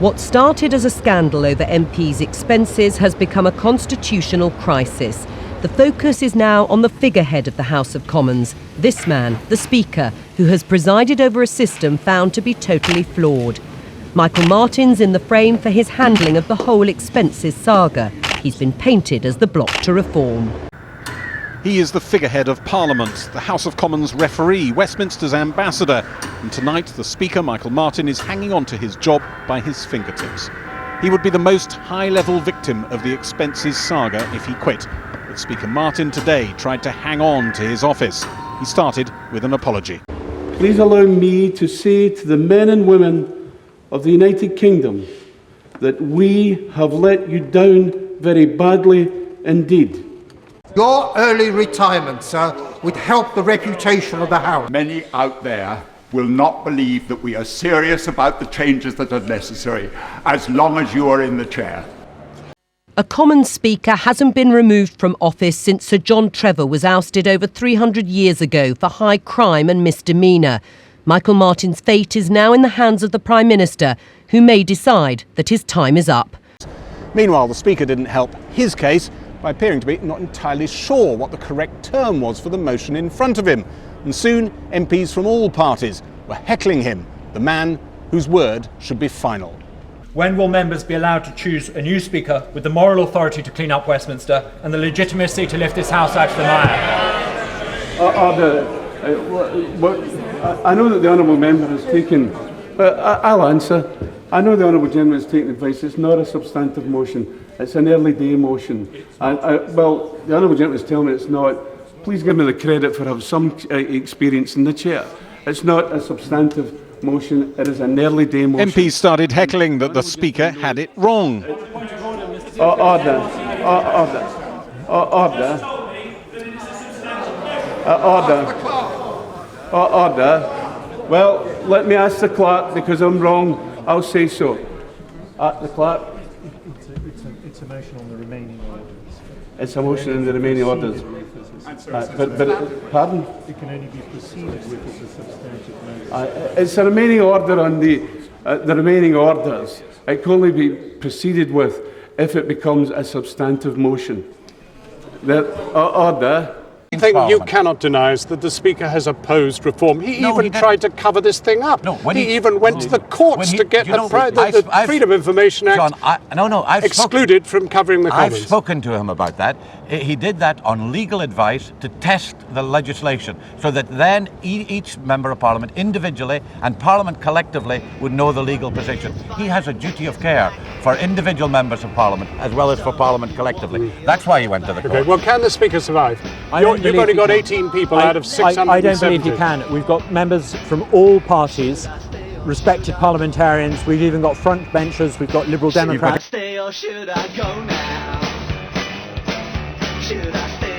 What started as a scandal over MPs' expenses has become a constitutional crisis. The focus is now on the figurehead of the House of Commons, this man, the Speaker, who has presided over a system found to be totally flawed. Michael Martin's in the frame for his handling of the whole expenses saga. He's been painted as the block to reform. He is the figurehead of Parliament, the House of Commons referee, Westminster's ambassador. And tonight, the Speaker, Michael Martin, is hanging on to his job by his fingertips. He would be the most high-level victim of the expenses saga if he quit. But Speaker Martin today tried to hang on to his office. He started with an apology. Please allow me to say to the men and women of the United Kingdom that we have let you down very badly indeed. Your early retirement, sir, would help the reputation of the House. Many out there will not believe that we are serious about the changes that are necessary as long as you are in the chair. A Commons Speaker hasn't been removed from office since Sir John Trevor was ousted over 300 years ago for high crime and misdemeanour. Michael Martin's fate is now in the hands of the Prime Minister, who may decide that his time is up. Meanwhile, the Speaker didn't help his case by appearing to be not entirely sure what the correct term was for the motion in front of him. And soon, MPs from all parties were heckling him, the man whose word should be final. When will members be allowed to choose a new Speaker with the moral authority to clean up Westminster and the legitimacy to lift this House out of the mire? I know that the Honourable Member has taken... I'll answer. I know the Honourable Gentleman has taken advice. It's not a substantive motion. It's an early day motion. Well, the Honourable Gentleman is telling me it's not. Please give me the credit for having some experience in the chair. It's not a substantive motion. It is an early day motion. MPs started heckling that the Speaker had it wrong. Order. Well, let me ask the clerk, because I'm wrong, I'll say so. The clerk. It's a motion on the remaining orders. It's a motion on the remaining orders. But pardon? It can only be proceeded with as a substantive motion. It's a remaining order on the remaining orders. It can only be proceeded with if it becomes a substantive motion. Order. The thing you cannot deny is that the Speaker has opposed reform. He tried to cover this thing up. He even went to the courts to get the Freedom of Information Act excluded from covering the Commons. I've spoken to him about that. He did that on legal advice to test the legislation, so that then each Member of Parliament individually and Parliament collectively would know the legal position. He has a duty of care for individual Members of Parliament as well as for Parliament collectively. That's why he went to the court. Okay, well, can the Speaker survive? You've only got 18 people out of 670. I don't believe he can. We've got members from all parties, respected parliamentarians. We've even got front benchers. We've got Liberal Democrats. Stay or should I go now? Should I stay?